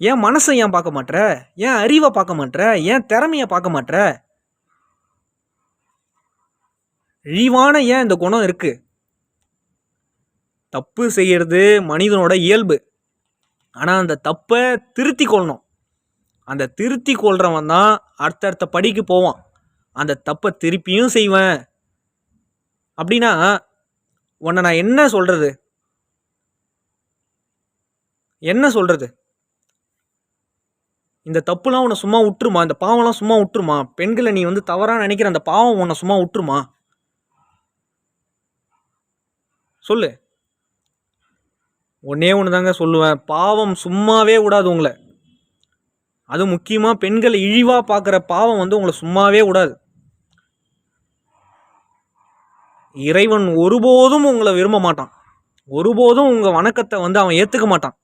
ஏன் மனசை ஏன் பார்க்க மாட்ற? ஏன் அறிவ பார்க்க மாட்ற? ஏன் திறமைய பார்க்க மாட்ற? இழிவான ஏன் இந்த குணம் இருக்கு? தப்பு செய்யறது மனிதனோட இயல்பு. ஆனா அந்த தப்ப திருத்திக் கொள்ளணும். அந்த திருத்திக் கொள்றவன் தான் அடுத்தடுத்த படிக்கு போவான். அந்த தப்ப திருப்பியும் செய்வேன் அப்படின்னா, உன்ன நான் என்ன சொல்றது? என்ன சொல்றது? இந்த தப்புலாம் உன்ன சும்மா உட்டுருமா? இந்த பாவம்லாம் சும்மா உட்டுருமா? பெண்கள நீ வந்து தவறா நெனைக்கிற அந்த பாவம் உன்ன சும்மா உட்டுருமா? சொல்லு. ஒண்ணே ஒண்ணு தாங்க சொல்லுவேன். பாவம் சும்மாவே விடாது உங்கள. அதுவும் முக்கியமா பெண்கள இழிவா பார்க்குற பாவம் வந்து உங்கள சும்மாவே விடாது. இறைவன் ஒருபோதும் உங்கள விரும்ப மாட்டான். ஒருபோதும் உங்க வணக்கத்த வந்து அவன் ஏத்துக்க மாட்டான்.